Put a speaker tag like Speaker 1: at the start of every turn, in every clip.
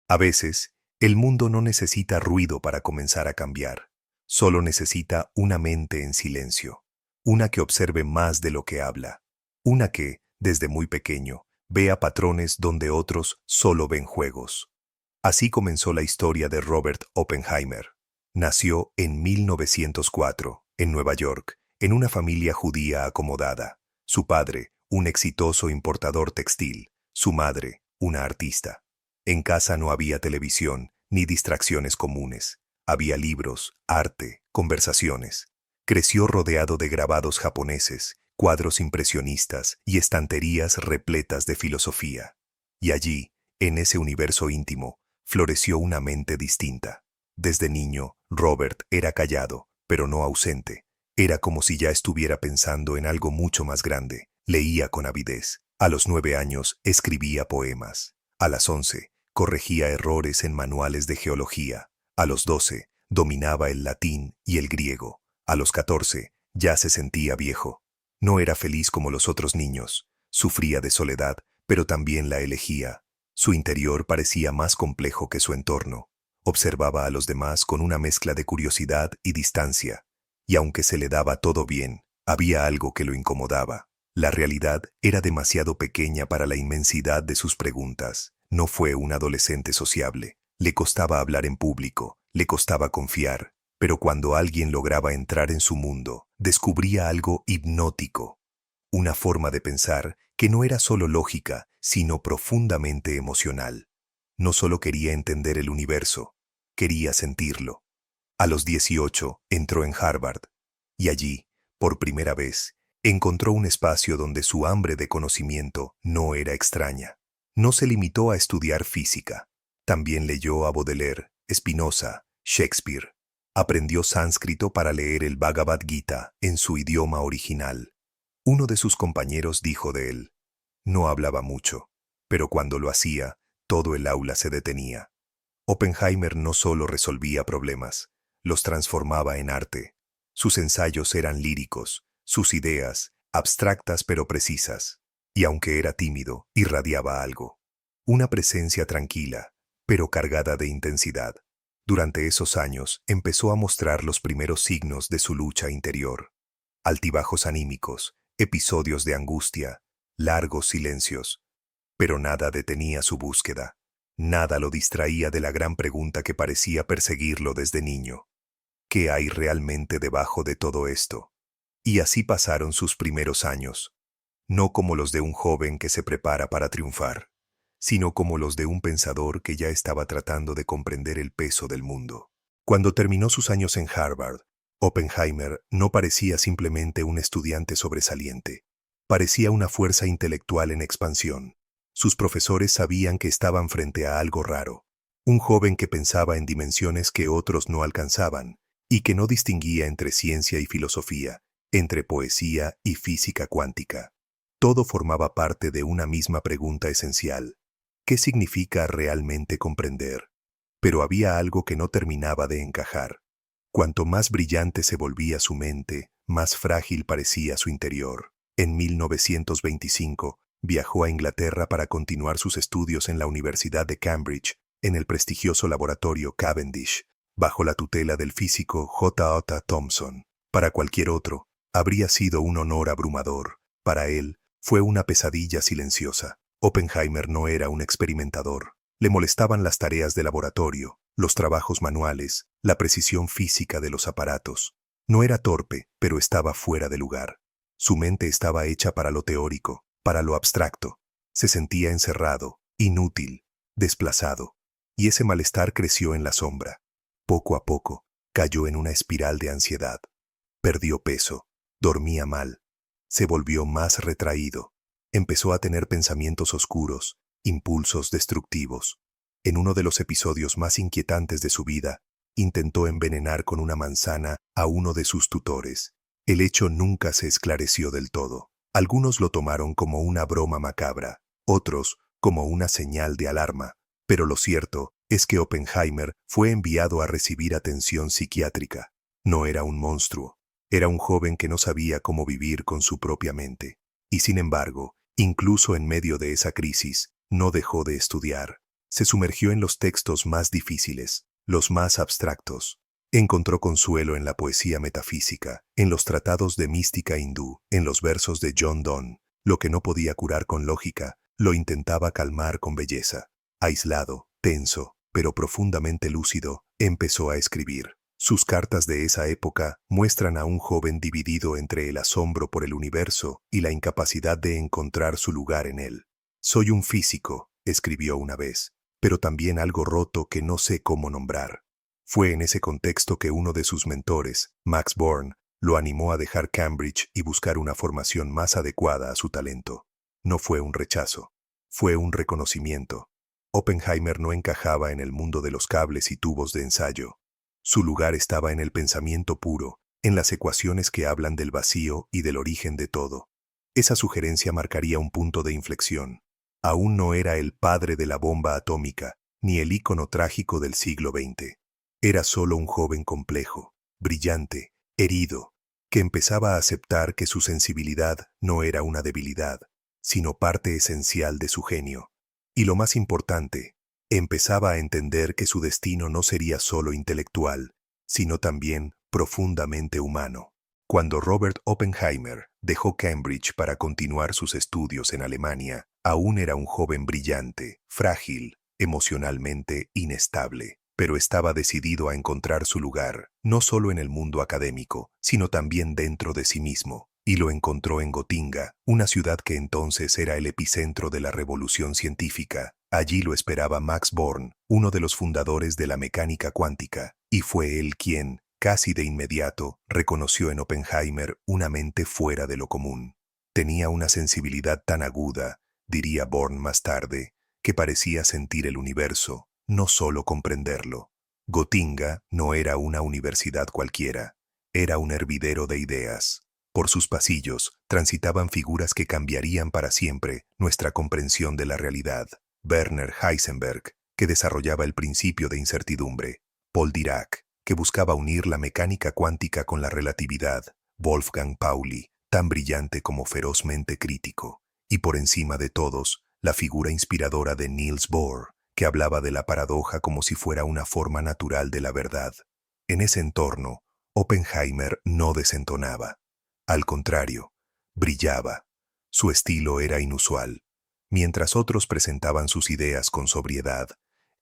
Speaker 1: A veces, el mundo no necesita ruido para comenzar a cambiar. Solo necesita una mente en silencio. Una que observe más de lo que habla. Una que, desde muy pequeño, vea patrones donde otros solo ven juegos. Así comenzó la historia de Robert Oppenheimer. Nació en 1904, en Nueva York, en una familia judía acomodada. Su padre, un exitoso importador textil. Su madre, una artista. En casa no había televisión, ni distracciones comunes. Había libros, arte, conversaciones. Creció rodeado de grabados japoneses, cuadros impresionistas y estanterías repletas de filosofía. Y allí, en ese universo íntimo, floreció una mente distinta. Desde niño, Robert era callado, pero no ausente. Era como si ya estuviera pensando en algo mucho más grande. Leía con avidez. A los 9 años, escribía poemas. A las 11, corregía errores en manuales de geología. A los 12, dominaba el latín y el griego. A los 14, ya se sentía viejo. No era feliz como los otros niños. Sufría de soledad, pero también la elegía. Su interior parecía más complejo que su entorno. Observaba a los demás con una mezcla de curiosidad y distancia. Y aunque se le daba todo bien, había algo que lo incomodaba. La realidad era demasiado pequeña para la inmensidad de sus preguntas. No fue un adolescente sociable. Le costaba hablar en público, le costaba confiar. Pero cuando alguien lograba entrar en su mundo, descubría algo hipnótico. Una forma de pensar que no era solo lógica, sino profundamente emocional. No solo quería entender el universo, quería sentirlo. A los 18 entró en Harvard, y allí, por primera vez, encontró un espacio donde su hambre de conocimiento no era extraña. No se limitó a estudiar física. También leyó a Baudelaire, Spinoza, Shakespeare. Aprendió sánscrito para leer el Bhagavad Gita en su idioma original. Uno de sus compañeros dijo de él: no hablaba mucho, pero cuando lo hacía, todo el aula se detenía. Oppenheimer no solo resolvía problemas, los transformaba en arte. Sus ensayos eran líricos, sus ideas, abstractas pero precisas. Y aunque era tímido, irradiaba algo. Una presencia tranquila, pero cargada de intensidad. Durante esos años empezó a mostrar los primeros signos de su lucha interior. Altibajos anímicos, episodios de angustia, largos silencios. Pero nada detenía su búsqueda. Nada lo distraía de la gran pregunta que parecía perseguirlo desde niño. ¿Qué hay realmente debajo de todo esto? Y así pasaron sus primeros años. No como los de un joven que se prepara para triunfar, sino como los de un pensador que ya estaba tratando de comprender el peso del mundo. Cuando terminó sus años en Harvard, Oppenheimer no parecía simplemente un estudiante sobresaliente. Parecía una fuerza intelectual en expansión. Sus profesores sabían que estaban frente a algo raro. Un joven que pensaba en dimensiones que otros no alcanzaban, y que no distinguía entre ciencia y filosofía, entre poesía y física cuántica. Todo formaba parte de una misma pregunta esencial: ¿qué significa realmente comprender? Pero había algo que no terminaba de encajar. Cuanto más brillante se volvía su mente, más frágil parecía su interior. En 1925, viajó a Inglaterra para continuar sus estudios en la Universidad de Cambridge, en el prestigioso laboratorio Cavendish, bajo la tutela del físico J. Otto Thomson. Para cualquier otro, habría sido un honor abrumador. Para él, fue una pesadilla silenciosa. Oppenheimer no era un experimentador. Le molestaban las tareas de laboratorio, los trabajos manuales, la precisión física de los aparatos. No era torpe, pero estaba fuera de lugar. Su mente estaba hecha para lo teórico, para lo abstracto. Se sentía encerrado, inútil, desplazado. Y ese malestar creció en la sombra. Poco a poco, cayó en una espiral de ansiedad. Perdió peso, dormía mal, se volvió más retraído. Empezó a tener pensamientos oscuros, impulsos destructivos. En uno de los episodios más inquietantes de su vida, intentó envenenar con una manzana a uno de sus tutores. El hecho nunca se esclareció del todo. Algunos lo tomaron como una broma macabra, otros como una señal de alarma, pero lo cierto es que Oppenheimer fue enviado a recibir atención psiquiátrica. No era un monstruo, era un joven que no sabía cómo vivir con su propia mente. Y sin embargo, incluso en medio de esa crisis, no dejó de estudiar. Se sumergió en los textos más difíciles, los más abstractos. Encontró consuelo en la poesía metafísica, en los tratados de mística hindú, en los versos de John Donne. Lo que no podía curar con lógica, lo intentaba calmar con belleza. Aislado, tenso, pero profundamente lúcido, empezó a escribir. Sus cartas de esa época muestran a un joven dividido entre el asombro por el universo y la incapacidad de encontrar su lugar en él. Soy un físico, escribió una vez, pero también algo roto que no sé cómo nombrar. Fue en ese contexto que uno de sus mentores, Max Born, lo animó a dejar Cambridge y buscar una formación más adecuada a su talento. No fue un rechazo, fue un reconocimiento. Oppenheimer no encajaba en el mundo de los cables y tubos de ensayo. Su lugar estaba en el pensamiento puro, en las ecuaciones que hablan del vacío y del origen de todo. Esa sugerencia marcaría un punto de inflexión. Aún no era el padre de la bomba atómica, ni el ícono trágico del siglo XX. Era solo un joven complejo, brillante, herido, que empezaba a aceptar que su sensibilidad no era una debilidad, sino parte esencial de su genio. Y lo más importante, empezaba a entender que su destino no sería solo intelectual, sino también profundamente humano. Cuando Robert Oppenheimer dejó Cambridge para continuar sus estudios en Alemania, aún era un joven brillante, frágil, emocionalmente inestable, pero estaba decidido a encontrar su lugar, no solo en el mundo académico, sino también dentro de sí mismo. Y lo encontró en Gotinga, una ciudad que entonces era el epicentro de la revolución científica. Allí lo esperaba Max Born, uno de los fundadores de la mecánica cuántica, y fue él quien, casi de inmediato, reconoció en Oppenheimer una mente fuera de lo común. Tenía una sensibilidad tan aguda, diría Born más tarde, que parecía sentir el universo, no solo comprenderlo. Gotinga no era una universidad cualquiera, era un hervidero de ideas. Por sus pasillos transitaban figuras que cambiarían para siempre nuestra comprensión de la realidad. Werner Heisenberg, que desarrollaba el principio de incertidumbre. Paul Dirac, que buscaba unir la mecánica cuántica con la relatividad. Wolfgang Pauli, tan brillante como ferozmente crítico. Y por encima de todos, la figura inspiradora de Niels Bohr, que hablaba de la paradoja como si fuera una forma natural de la verdad. En ese entorno, Oppenheimer no desentonaba. Al contrario, brillaba. Su estilo era inusual. Mientras otros presentaban sus ideas con sobriedad,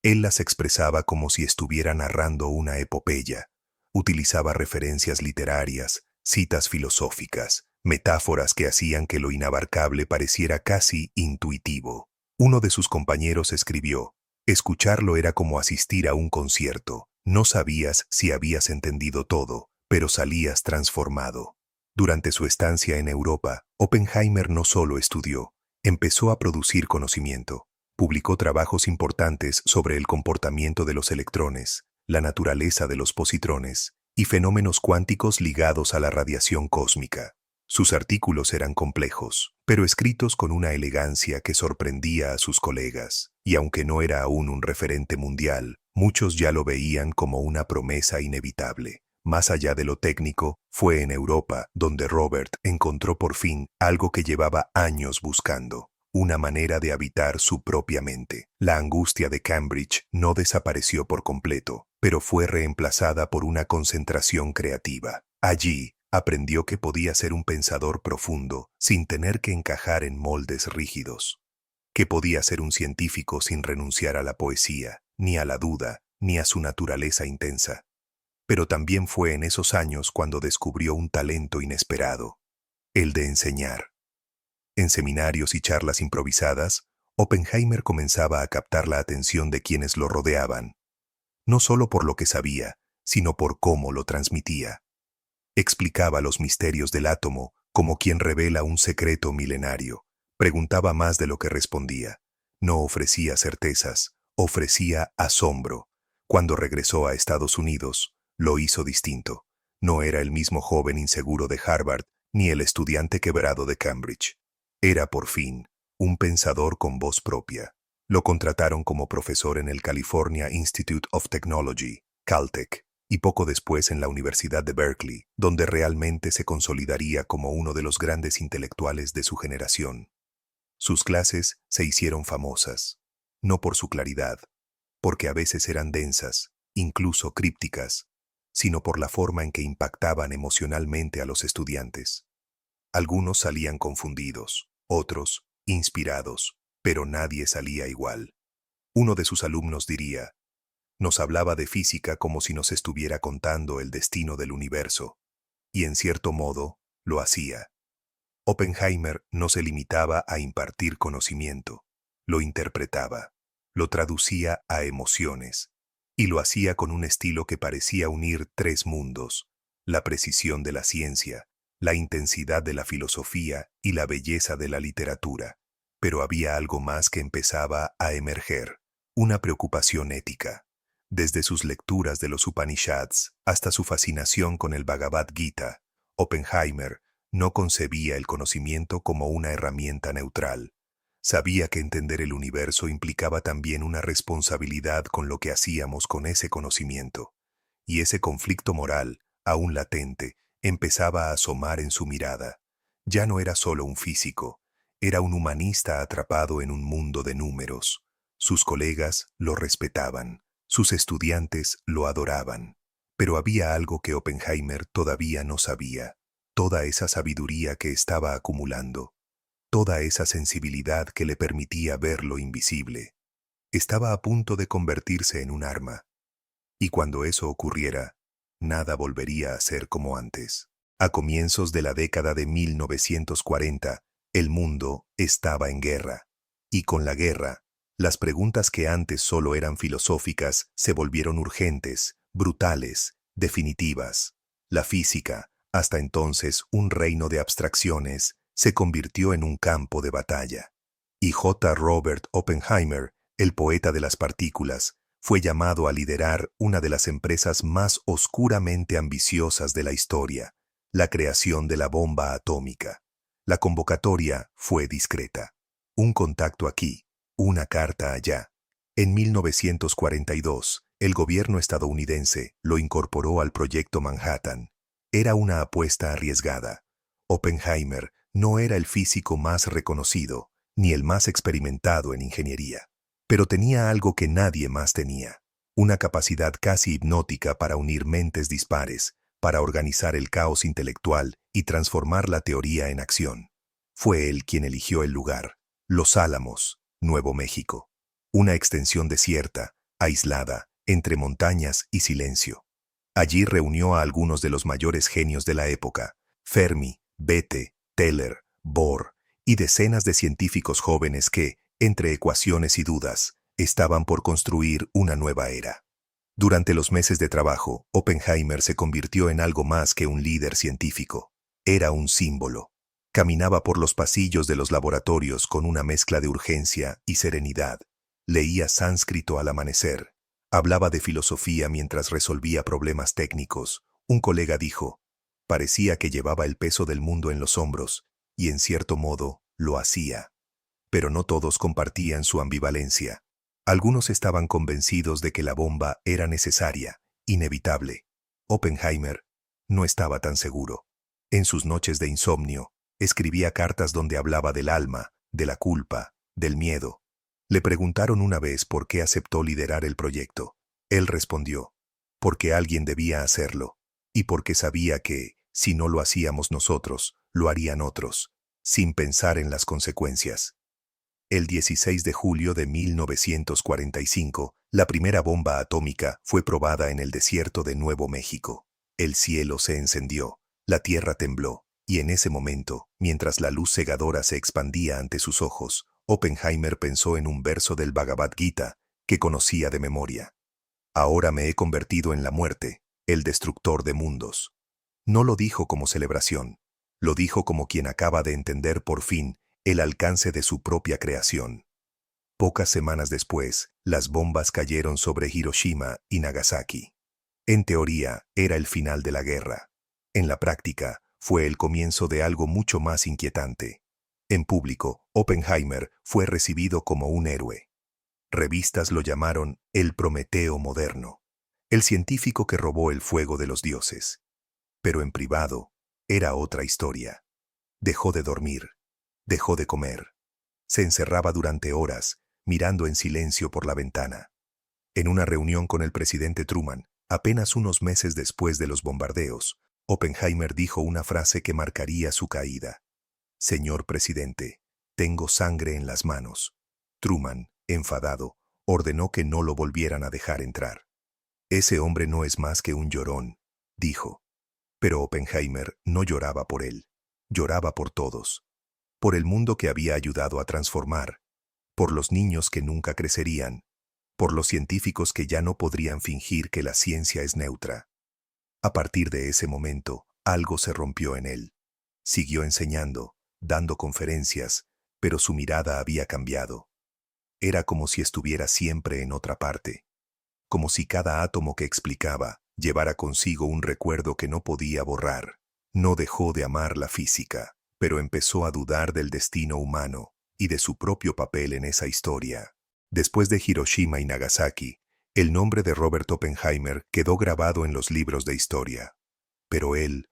Speaker 1: él las expresaba como si estuviera narrando una epopeya. Utilizaba referencias literarias, citas filosóficas, metáforas que hacían que lo inabarcable pareciera casi intuitivo. Uno de sus compañeros escribió: escucharlo era como asistir a un concierto. No sabías si habías entendido todo, pero salías transformado. Durante su estancia en Europa, Oppenheimer no solo estudió, empezó a producir conocimiento. Publicó trabajos importantes sobre el comportamiento de los electrones, la naturaleza de los positrones y fenómenos cuánticos ligados a la radiación cósmica. Sus artículos eran complejos, pero escritos con una elegancia que sorprendía a sus colegas, y aunque no era aún un referente mundial, muchos ya lo veían como una promesa inevitable. Más allá de lo técnico, fue en Europa donde Robert encontró por fin algo que llevaba años buscando, una manera de habitar su propia mente. La angustia de Cambridge no desapareció por completo, pero fue reemplazada por una concentración creativa. Allí, aprendió que podía ser un pensador profundo sin tener que encajar en moldes rígidos, que podía ser un científico sin renunciar a la poesía, ni a la duda, ni a su naturaleza intensa. Pero también fue en esos años cuando descubrió un talento inesperado, el de enseñar. En seminarios y charlas improvisadas, Oppenheimer comenzaba a captar la atención de quienes lo rodeaban, no solo por lo que sabía, sino por cómo lo transmitía. Explicaba los misterios del átomo como quien revela un secreto milenario. Preguntaba más de lo que respondía. No ofrecía certezas, ofrecía asombro. Cuando regresó a Estados Unidos, lo hizo distinto. No era el mismo joven inseguro de Harvard, ni el estudiante quebrado de Cambridge. Era, por fin, un pensador con voz propia. Lo contrataron como profesor en el California Institute of Technology, Caltech, y poco después en la Universidad de Berkeley, donde realmente se consolidaría como uno de los grandes intelectuales de su generación. Sus clases se hicieron famosas. no por su claridad, porque a veces eran densas, incluso crípticas, sino por la forma en que impactaban emocionalmente a los estudiantes. Algunos salían confundidos, otros inspirados, pero nadie salía igual. Uno de sus alumnos diría, nos hablaba de física como si nos estuviera contando el destino del universo, y en cierto modo, lo hacía. Oppenheimer no se limitaba a impartir conocimiento, lo interpretaba, lo traducía a emociones, y lo hacía con un estilo que parecía unir tres mundos: la precisión de la ciencia, la intensidad de la filosofía y la belleza de la literatura. Pero había algo más que empezaba a emerger, una preocupación ética. Desde sus lecturas de los Upanishads hasta su fascinación con el Bhagavad Gita, Oppenheimer no concebía el conocimiento como una herramienta neutral. Sabía que entender el universo implicaba también una responsabilidad con lo que hacíamos con ese conocimiento. Y ese conflicto moral, aún latente, empezaba a asomar en su mirada. Ya no era solo un físico, era un humanista atrapado en un mundo de números. Sus colegas lo respetaban, sus estudiantes lo adoraban. Pero había algo que Oppenheimer todavía no sabía. Toda esa sabiduría que estaba acumulando, toda esa sensibilidad que le permitía ver lo invisible, estaba a punto de convertirse en un arma. Y cuando eso ocurriera, nada volvería a ser como antes. A comienzos de la década de 1940, el mundo estaba en guerra. Y con la guerra, las preguntas que antes solo eran filosóficas se volvieron urgentes, brutales, definitivas. La física, hasta entonces un reino de abstracciones, se convirtió en un campo de batalla. Y J. Robert Oppenheimer, el poeta de las partículas, fue llamado a liderar una de las empresas más oscuramente ambiciosas de la historia, la creación de la bomba atómica. La convocatoria fue discreta. Un contacto aquí, una carta allá. En 1942, el gobierno estadounidense lo incorporó al Proyecto Manhattan. Era una apuesta arriesgada. Oppenheimer no era el físico más reconocido, ni el más experimentado en ingeniería. Pero tenía algo que nadie más tenía: una capacidad casi hipnótica para unir mentes dispares, para organizar el caos intelectual y transformar la teoría en acción. Fue él quien eligió el lugar: Los Álamos, Nuevo México. Una extensión desierta, aislada, entre montañas y silencio. Allí reunió a algunos de los mayores genios de la época: Fermi, Bethe, Teller, Bohr, y decenas de científicos jóvenes que, entre ecuaciones y dudas, estaban por construir una nueva era. Durante los meses de trabajo, Oppenheimer se convirtió en algo más que un líder científico. Era un símbolo. Caminaba por los pasillos de los laboratorios con una mezcla de urgencia y serenidad. Leía sánscrito al amanecer. Hablaba de filosofía mientras resolvía problemas técnicos. Un colega dijo, parecía que llevaba el peso del mundo en los hombros, y en cierto modo, lo hacía. Pero no todos compartían su ambivalencia. Algunos estaban convencidos de que la bomba era necesaria, inevitable. Oppenheimer no estaba tan seguro. En sus noches de insomnio, escribía cartas donde hablaba del alma, de la culpa, del miedo. Le preguntaron una vez por qué aceptó liderar el proyecto. Él respondió, porque alguien debía hacerlo, y porque sabía que, si no lo hacíamos nosotros, lo harían otros, sin pensar en las consecuencias. El 16 de julio de 1945, la primera bomba atómica fue probada en el desierto de Nuevo México. El cielo se encendió, la tierra tembló, y en ese momento, mientras la luz cegadora se expandía ante sus ojos, Oppenheimer pensó en un verso del Bhagavad Gita que conocía de memoria. Ahora me he convertido en la muerte, el destructor de mundos. No lo dijo como celebración, lo dijo como quien acaba de entender por fin el alcance de su propia creación. Pocas semanas después, las bombas cayeron sobre Hiroshima y Nagasaki. En teoría, era el final de la guerra. En la práctica, fue el comienzo de algo mucho más inquietante. En público, Oppenheimer fue recibido como un héroe. Revistas lo llamaron el Prometeo moderno, el científico que robó el fuego de los dioses. Pero en privado, era otra historia. Dejó de dormir, dejó de comer. Se encerraba durante horas, mirando en silencio por la ventana. En una reunión con el presidente Truman, apenas unos meses después de los bombardeos, Oppenheimer dijo una frase que marcaría su caída. Señor presidente, tengo sangre en las manos. Truman, enfadado, ordenó que no lo volvieran a dejar entrar. Ese hombre no es más que un llorón, dijo. Pero Oppenheimer no lloraba por él, lloraba por todos, por el mundo que había ayudado a transformar, por los niños que nunca crecerían, por los científicos que ya no podrían fingir que la ciencia es neutra. A partir de ese momento, algo se rompió en él. Siguió enseñando, dando conferencias, pero su mirada había cambiado. Era como si estuviera siempre en otra parte, como si cada átomo que explicaba llevara consigo un recuerdo que no podía borrar. No dejó de amar la física, pero empezó a dudar del destino humano y de su propio papel en esa historia. Después de Hiroshima y Nagasaki, el nombre de Robert Oppenheimer quedó grabado en los libros de historia. Pero él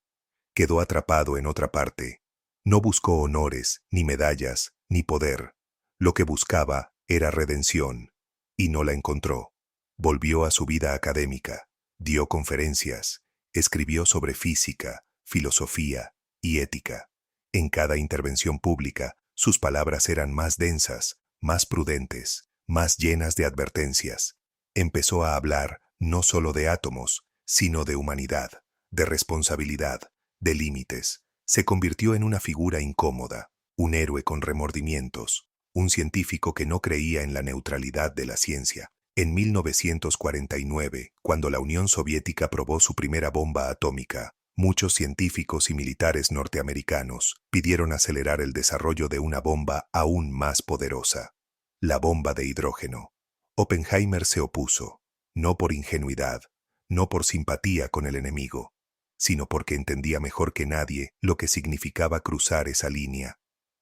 Speaker 1: quedó atrapado en otra parte. No buscó honores, ni medallas, ni poder. Lo que buscaba era redención, y no la encontró. Volvió a su vida académica, dio conferencias, escribió sobre física, filosofía y ética. En cada intervención pública, sus palabras eran más densas, más prudentes, más llenas de advertencias. Empezó a hablar no solo de átomos, sino de humanidad, de responsabilidad, de límites. Se convirtió en una figura incómoda, un héroe con remordimientos, un científico que no creía en la neutralidad de la ciencia. En 1949, cuando la Unión Soviética probó su primera bomba atómica, muchos científicos y militares norteamericanos pidieron acelerar el desarrollo de una bomba aún más poderosa, la bomba de hidrógeno. Oppenheimer se opuso, no por ingenuidad, no por simpatía con el enemigo, sino porque entendía mejor que nadie lo que significaba cruzar esa línea.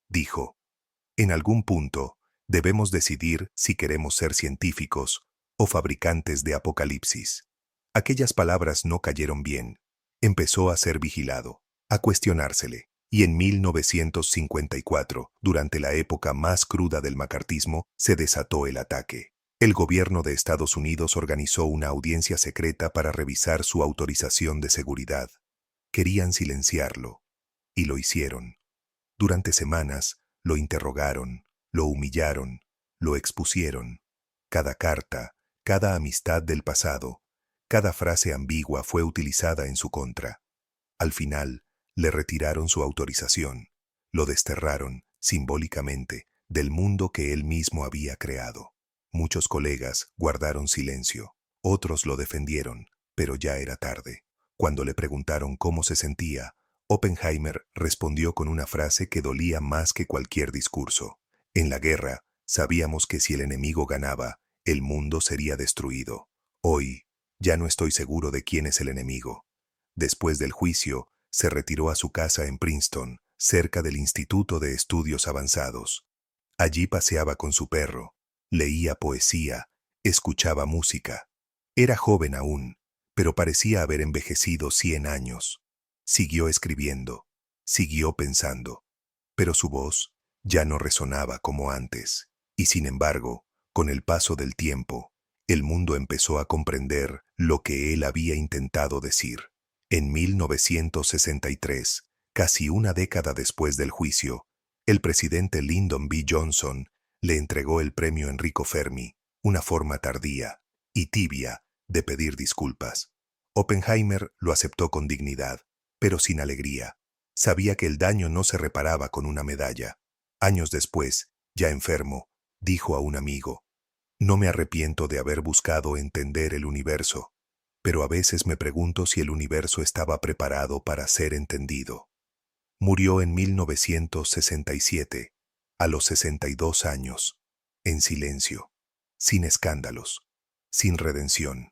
Speaker 1: Dijo, en algún punto, debemos decidir si queremos ser científicos o fabricantes de apocalipsis. Aquellas palabras no cayeron bien. Empezó a ser vigilado, a cuestionársele, y en 1954, durante la época más cruda del macartismo, se desató el ataque. El gobierno de Estados Unidos organizó una audiencia secreta para revisar su autorización de seguridad. Querían silenciarlo, y lo hicieron. Durante semanas, lo interrogaron, lo humillaron, lo expusieron. Cada carta, cada amistad del pasado, cada frase ambigua fue utilizada en su contra. Al final, le retiraron su autorización. Lo desterraron, simbólicamente, del mundo que él mismo había creado. Muchos colegas guardaron silencio. Otros lo defendieron, pero ya era tarde. Cuando le preguntaron cómo se sentía, Oppenheimer respondió con una frase que dolía más que cualquier discurso. En la guerra, sabíamos que si el enemigo ganaba, el mundo sería destruido. Hoy, ya no estoy seguro de quién es el enemigo. Después del juicio, se retiró a su casa en Princeton, cerca del Instituto de Estudios Avanzados. Allí paseaba con su perro, leía poesía, escuchaba música. Era joven aún, pero parecía haber envejecido 100 años. Siguió escribiendo, siguió pensando, pero su voz ya no resonaba como antes. Y sin embargo, con el paso del tiempo, el mundo empezó a comprender lo que él había intentado decir. En 1963, casi una década después del juicio, el presidente Lyndon B. Johnson le entregó el premio Enrico Fermi, una forma tardía y tibia de pedir disculpas. Oppenheimer lo aceptó con dignidad, pero sin alegría. Sabía que el daño no se reparaba con una medalla. Años después, ya enfermo, dijo a un amigo, no me arrepiento de haber buscado entender el universo, pero a veces me pregunto si el universo estaba preparado para ser entendido. Murió en 1967, a los 62 años, en silencio, sin escándalos, sin redención,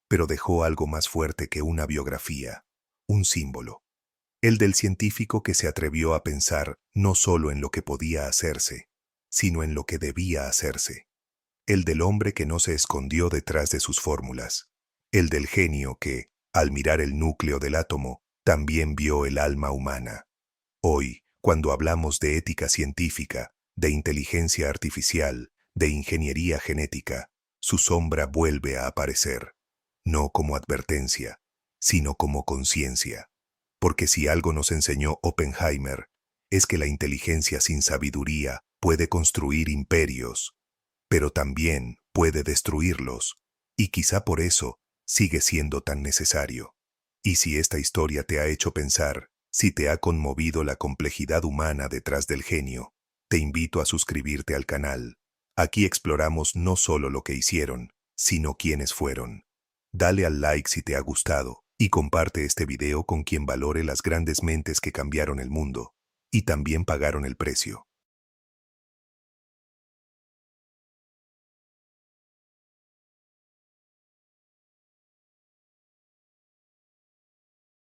Speaker 1: pero dejó algo más fuerte que una biografía, un símbolo, el del científico que se atrevió a pensar no solo en lo que podía hacerse, sino en lo que debía hacerse, el del hombre que no se escondió detrás de sus fórmulas, el del genio que, al mirar el núcleo del átomo, también vio el alma humana. Hoy, cuando hablamos de ética científica, de inteligencia artificial, de ingeniería genética, su sombra vuelve a aparecer, no como advertencia, sino como conciencia. Porque si algo nos enseñó Oppenheimer, es que la inteligencia sin sabiduría puede construir imperios, pero también puede destruirlos, y quizá por eso sigue siendo tan necesario. Y si esta historia te ha hecho pensar, si te ha conmovido la complejidad humana detrás del genio, te invito a suscribirte al canal. Aquí exploramos no solo lo que hicieron, sino quiénes fueron. Dale al like si te ha gustado y comparte este video con quien valore las grandes mentes que cambiaron el mundo y también pagaron el precio.